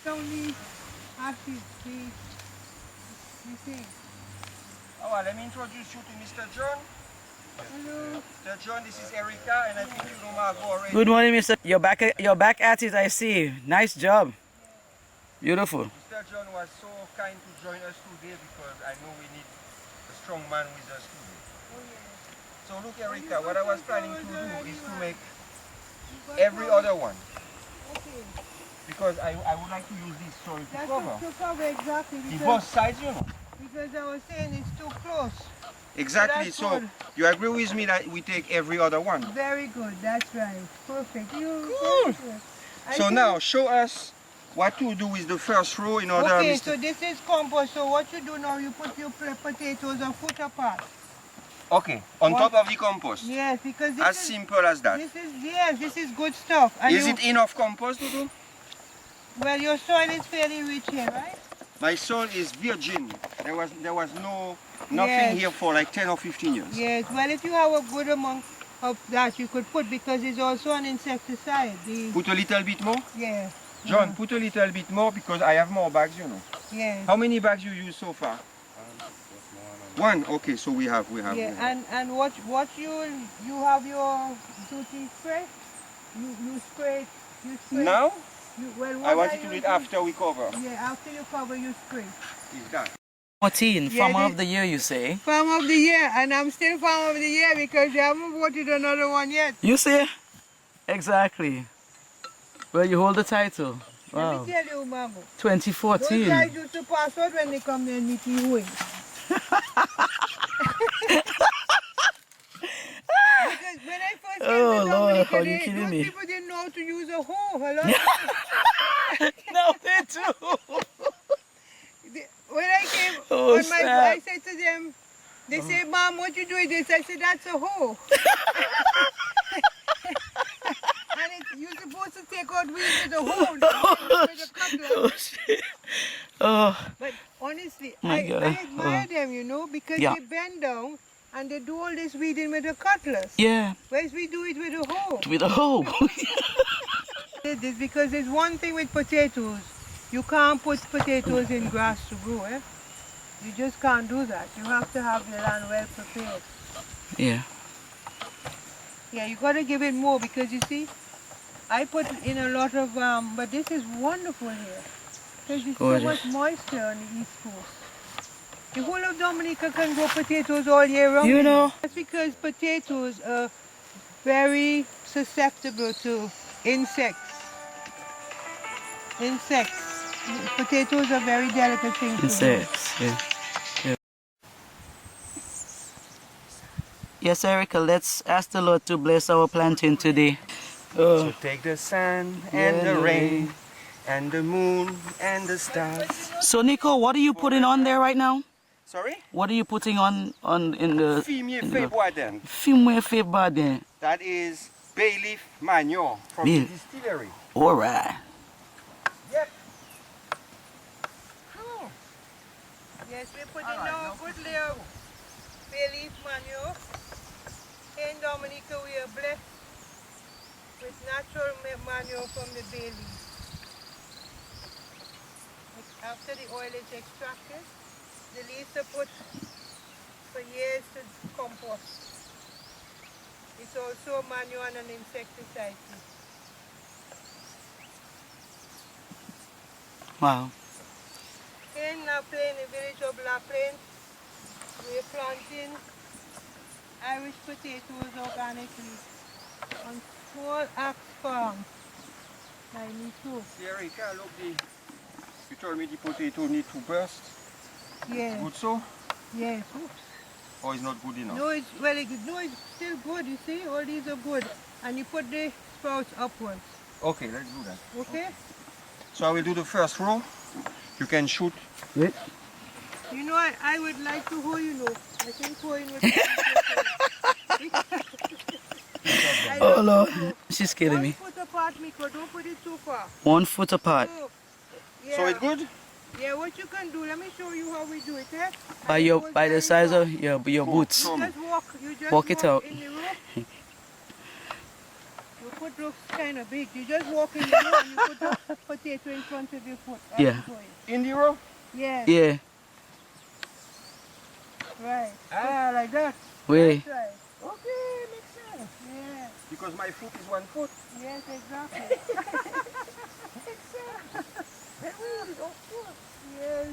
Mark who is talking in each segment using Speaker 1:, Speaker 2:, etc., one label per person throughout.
Speaker 1: only ashes, the thing.
Speaker 2: Oh, well, let me introduce you to Mr. John.
Speaker 1: Hello.
Speaker 2: Mr. John, this is Erica, and I think you know Margot already.
Speaker 3: Good morning, Mr. You're back at it, I see. Nice job. Beautiful.
Speaker 2: Mr. John was so kind to join us today because I know we need a strong man with us today.
Speaker 1: Oh, yeah.
Speaker 2: So look, Erica, what I was planning to do is to make every other one.
Speaker 1: Okay.
Speaker 2: Because I would like to use this soil to cover.
Speaker 1: To cover, exactly.
Speaker 2: The both sides, you know.
Speaker 1: Because I was saying it's too close.
Speaker 2: Exactly, so you agree with me that we take every other one?
Speaker 1: Very good, that's right. Perfect.
Speaker 2: Cool. So now, show us what to do with the first row in order...
Speaker 1: Okay, so this is compost. So what you do now, you put your potatoes a foot apart.
Speaker 2: Okay, on top of the compost?
Speaker 1: Yes, because this
Speaker 2: as simple as that.
Speaker 1: This is good stuff. And
Speaker 2: is it enough compost to do?
Speaker 1: Well, your soil is fairly rich here, right?
Speaker 2: My soil is virgin. There was nothing here for like 10 or 15 years.
Speaker 1: Yes, well, if you have a good amount of that you could put, because it's also an insecticide.
Speaker 2: Put a little bit more?
Speaker 1: Yeah.
Speaker 2: John, put a little bit more because I have more bags, you know.
Speaker 1: Yes.
Speaker 2: How many bags you use so far? One. Okay, so we have.
Speaker 1: Yeah, and what you have your duty spray? You spray.
Speaker 2: Now?
Speaker 1: Well,
Speaker 2: I wanted to do it after we cover.
Speaker 1: Yeah, after you cover, you spray.
Speaker 2: Is that?
Speaker 3: 14, Farmer of the Year, you say?
Speaker 1: Farmer of the Year, and I'm still Farmer of the Year because you haven't voted another one yet.
Speaker 3: You say? Exactly. Well, you hold the title. Wow.
Speaker 1: Let me tell you, Mama.
Speaker 3: 2014.
Speaker 1: Those guys used to pass out when they come there and meet you. Because when I first came to Dominica, those people didn't know how to use a hoe. Hello?
Speaker 3: No, they do.
Speaker 1: When I came, I said to them, they say, Mom, what you doing this? I said, that's a hoe. And you're supposed to take out weeds with a hoe, not with a cutlass. But honestly, I admire them, you know, because they bend down and they do all this weeding with a cutlass.
Speaker 3: Yeah.
Speaker 1: Whereas we do it with a hoe.
Speaker 3: With a hoe.
Speaker 1: It's because there's one thing with potatoes. You can't put potatoes in grass to grow, eh? You just can't do that. You have to have your land well prepared.
Speaker 3: Yeah.
Speaker 1: Yeah, you got to give it more because you see, I put in a lot of, but this is wonderful here. There's so much moisture on the East Coast. The whole of Dominica can grow potatoes all year round.
Speaker 3: You know.
Speaker 1: That's because potatoes are very susceptible to insects. Potatoes are very delicate things.
Speaker 3: Insects, yeah. Yes, Erica, let's ask the Lord to bless our planting today.
Speaker 2: So take the sun and the rain and the moon and the stars.
Speaker 3: So Nico, what are you putting on there right now?
Speaker 2: Sorry?
Speaker 3: What are you putting on in the... Fumier fait bois.
Speaker 2: That is bay leaf manure from the distillery.
Speaker 3: Alright.
Speaker 2: Yep.
Speaker 1: Yes, we put in now a good layer of bay leaf manure. In Dominica, we are blessed with natural manure from the bay leaf. After the oil is extracted, the leaves are put for years to compost. It's also a manure and an insecticide.
Speaker 3: Wow.
Speaker 1: In La Plaine, the village of La Plaine, we are planting Irish potatoes organically on small axe farm. I need to.
Speaker 2: Erica, look, you told me the potato need to burst.
Speaker 1: Yes.
Speaker 2: Good so?
Speaker 1: Yes. Oops.
Speaker 2: Or it's not good enough?
Speaker 1: No, it's still good, you see, all these are good. And you put the sprouts upwards.
Speaker 2: Okay, let's do that.
Speaker 1: Okay?
Speaker 2: So I will do the first row. You can shoot.
Speaker 3: Wait.
Speaker 1: You know, I would like to hoe, you know. I think hoeing was
Speaker 3: Oh Lord, she's killing me.
Speaker 1: 1 foot apart, Miko, don't put it too far.
Speaker 3: 1 foot apart.
Speaker 1: So, yeah.
Speaker 2: So it's good?
Speaker 1: Yeah, what you can do, let me show you how we do it, eh?
Speaker 3: By the size of your boots.
Speaker 1: You just walk
Speaker 3: Walk it out.
Speaker 1: in the row. foot looks kind of big. You just walk in the room and you put the potato in front of your foot.
Speaker 3: Yeah.
Speaker 2: In the row?
Speaker 1: Yeah.
Speaker 3: Yeah.
Speaker 1: Right. Yeah, like that.
Speaker 3: Wait.
Speaker 1: That's right.
Speaker 2: Okay, makes sense.
Speaker 1: Yeah.
Speaker 2: Because my foot is 1 foot.
Speaker 1: Yes, exactly.
Speaker 2: Makes sense. Very, of course.
Speaker 1: Yes.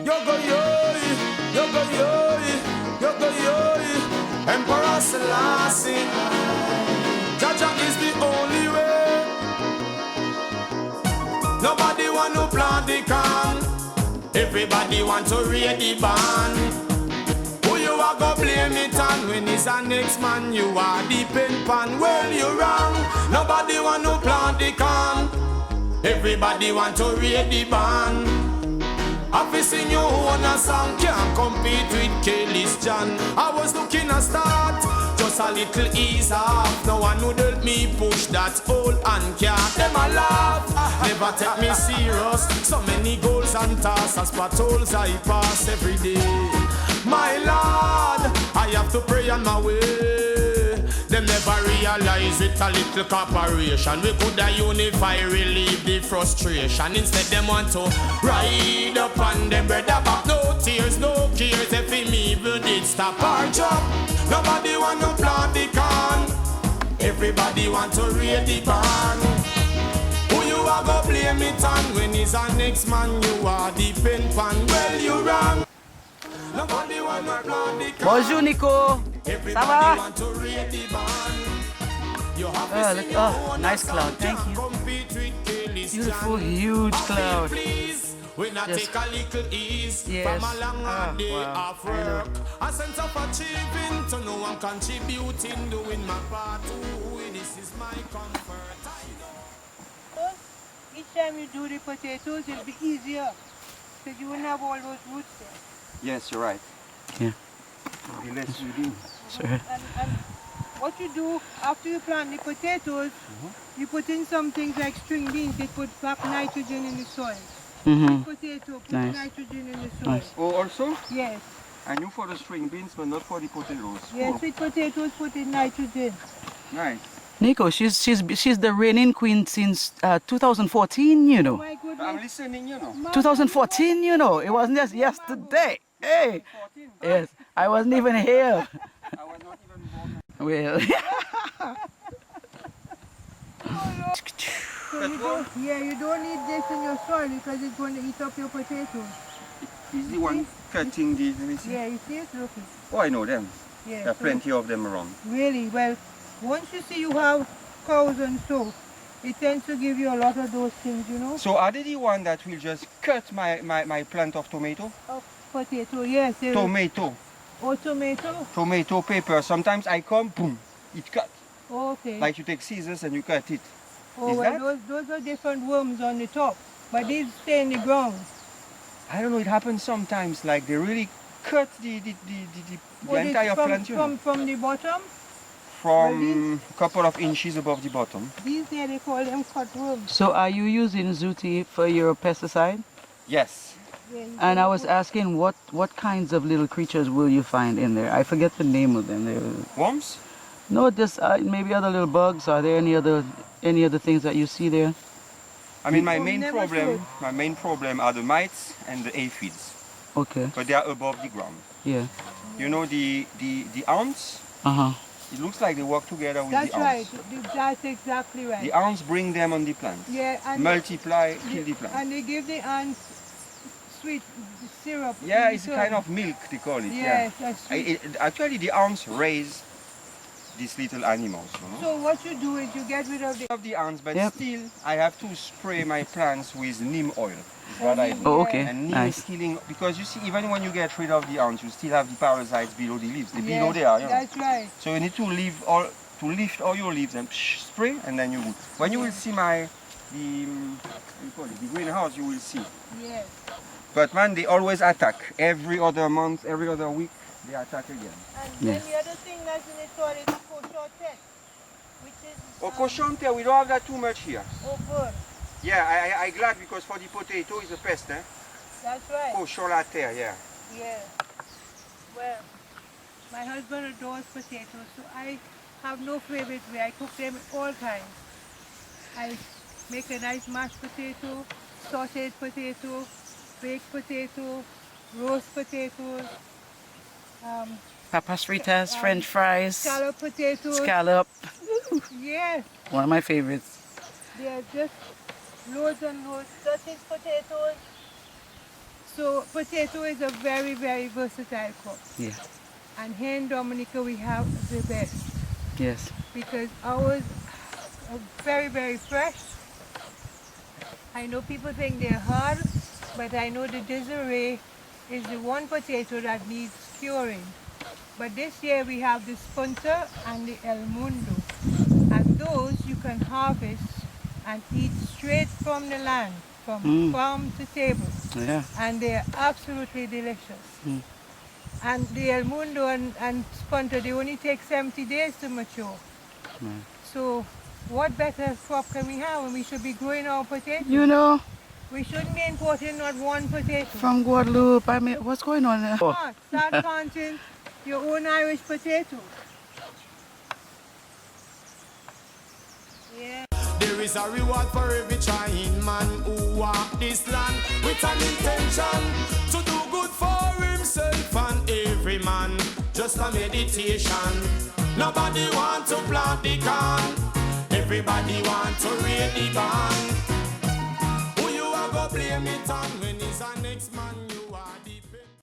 Speaker 4: Yogo yoi, yogo yoi, yogo yoi. Emperor Selassie, Jaja is the only way. Nobody want to plant the can. Everybody want to read the band. Who you are go blame it on when it's a next man? You are the pen pan. Well, you wrong. Nobody want to plant the can. Everybody want to read the band. I've seen you on a song, can't compete with Kelly's John. I was looking a start, just a little ease off. No one would help me push that old and can't. Them a laugh, never take me serious. So many goals and tasks, potholes I pass every day. My Lord, I have to pray on my way. Them never realize it a little corporation. We could have unify, relieve the frustration. Instead them want to ride up on them brother back. No tears, no cares. If him even did stop our job. Nobody want to plant the can. Everybody want to raid the barn. Who you are go blame it on when he's a next man? You are the pen pan. Well you wrong. Nobody want to plant the can.
Speaker 3: Bonjour, Nico. Ça va? Oh, nice cloud. Thank you. Beautiful, huge cloud. Yes. Yes. Oh, wow. I know.
Speaker 4: A sense of achieving to know I'm contributing, doing my part. This is my comfort.
Speaker 1: Each time you do the potatoes, it'll be easier. Because you won't have all those roots there.
Speaker 2: Yes, you're right.
Speaker 3: Yeah.
Speaker 2: The less you do.
Speaker 3: Sure.
Speaker 1: And what you do after you plant the potatoes, you put in some things like string beans. They put back nitrogen in the soil. Potato, put
Speaker 3: Nice.
Speaker 1: nitrogen in the soil.
Speaker 3: Nice.
Speaker 2: Oh, also?
Speaker 1: Yes.
Speaker 2: I knew for the string beans, but not for the potatoes.
Speaker 1: Yes,
Speaker 2: Oh,
Speaker 1: sweet potatoes put in nitrogen.
Speaker 2: nice.
Speaker 3: Nico, she's the reigning queen since 2014, you know.
Speaker 1: My
Speaker 2: I'm
Speaker 1: goodness.
Speaker 2: listening, you know.
Speaker 3: 2014, you know. It wasn't just yesterday. Hey.
Speaker 2: 14.
Speaker 3: Yes, I wasn't even here.
Speaker 2: I was not even born.
Speaker 3: Well.
Speaker 1: So you don't, yeah, you don't need this in your soil because it's going to eat up your potatoes.
Speaker 2: He's the one cutting the, let me see.
Speaker 1: Yeah, you see it? Look.
Speaker 2: Oh, I know them.
Speaker 1: Yeah,
Speaker 2: There are
Speaker 1: so
Speaker 2: plenty of them around.
Speaker 1: really, well, once you see you have cows and so, it tends to give you a lot of those things, you know.
Speaker 2: So are they the one that will just cut my plant of tomato?
Speaker 1: Of potato, yes.
Speaker 2: Tomato.
Speaker 1: Oh, tomato.
Speaker 2: Tomato paper. Sometimes I come, boom, it cut.
Speaker 1: Oh, okay.
Speaker 2: Like you take scissors and you cut it.
Speaker 1: oh,
Speaker 2: is
Speaker 1: well, those are different worms on the top, but these stay in the ground.
Speaker 2: I don't know, it happens sometimes, like they really cut the
Speaker 1: Oh, this
Speaker 2: entire
Speaker 1: from,
Speaker 2: plant, you know,
Speaker 1: from the bottom.
Speaker 2: from a couple of inches above the bottom.
Speaker 1: These there, they call them cutworms.
Speaker 3: So are you using Zuti for your pesticide?
Speaker 2: Yes.
Speaker 1: Yeah, you
Speaker 3: And
Speaker 1: can
Speaker 3: I was
Speaker 1: put-
Speaker 3: asking what kinds of little creatures will you find in there? I forget the name of them.
Speaker 2: Worms?
Speaker 3: No, just maybe other little bugs. Are there any other things that you see there?
Speaker 2: I mean, my
Speaker 1: Oh,
Speaker 2: main
Speaker 1: never
Speaker 2: problem are the mites and the aphids,
Speaker 3: Okay.
Speaker 2: but they are above the ground.
Speaker 3: Yeah.
Speaker 2: You know, the ants, it looks like they work together with
Speaker 1: That's
Speaker 2: the
Speaker 1: right.
Speaker 2: ants.
Speaker 1: That's exactly right.
Speaker 2: The ants bring them on the plant.
Speaker 1: Yeah, and
Speaker 2: Multiply, kill the plant.
Speaker 1: and they give the ants sweet syrup.
Speaker 2: Yeah,
Speaker 1: in
Speaker 2: it's a
Speaker 1: return.
Speaker 2: kind of milk, they call it.
Speaker 1: Yes,
Speaker 2: Yeah.
Speaker 1: that's sweet.
Speaker 2: Actually, the ants raise these little animals, you know.
Speaker 1: So what you do is you get rid of the
Speaker 2: Of the ants, but
Speaker 3: Yep.
Speaker 2: still, I have to spray my plants with neem oil. Is what I do.
Speaker 3: Oh, okay.
Speaker 2: And neem
Speaker 3: Nice.
Speaker 2: is killing, because you see, even when you get rid of the ants, you still have the parasites below the leaves. They're below
Speaker 1: Yes,
Speaker 2: there, you know.
Speaker 1: That's right.
Speaker 2: So you need to lift all your leaves and spray, and then you would. When you will see what you call it, the greenhouse, you will see.
Speaker 1: Yes.
Speaker 2: But man, they always attack. Every other month, every other week, they attack again.
Speaker 1: And
Speaker 3: Yeah.
Speaker 1: then the other thing that's in the soil is cochote, which is
Speaker 2: Oh, cochonte, we don't have that too much here.
Speaker 1: oh good.
Speaker 2: Yeah, I glad because for the potato is a pest, eh?
Speaker 1: That's right.
Speaker 2: Cochon la terre, yeah.
Speaker 1: Yeah. Well, my husband adores potatoes, so I have no favorite way. I cook them all kinds. I make a nice mashed potato, sauteed potato, baked potato, roast potatoes,
Speaker 3: Papas fritas, French fries,
Speaker 1: scallop potatoes.
Speaker 3: scallop.
Speaker 1: Yes,
Speaker 3: One of my favorites.
Speaker 1: they are just loads and loads. Sausage potatoes. So potato is a very, very versatile crop.
Speaker 3: Yeah.
Speaker 1: And here in Dominica we have the best
Speaker 3: Yes.
Speaker 1: because ours are very, very fresh. I know people think they're hard, but I know the Desiree is the one potato that needs curing. But this year we have the Spunter and the El Mundo. And those you can harvest and eat straight from the land, from farm to table.
Speaker 3: Yeah.
Speaker 1: And they're absolutely delicious. And the El Mundo and Spunter, they only take 70 days to mature. So what better crop can we have when we should be growing our potatoes?
Speaker 3: You know,
Speaker 1: We shouldn't be importing not one potato.
Speaker 3: from Guadeloupe, I mean, what's going on there?
Speaker 1: Start planting your own Irish potatoes. Yeah.
Speaker 4: There is a reward for every trying man who walk this land with an intention to do good for himself and every man. Just a meditation. Nobody want to plant the corn. Everybody want to raid the barn. Who you are go blame it on when it's our next man?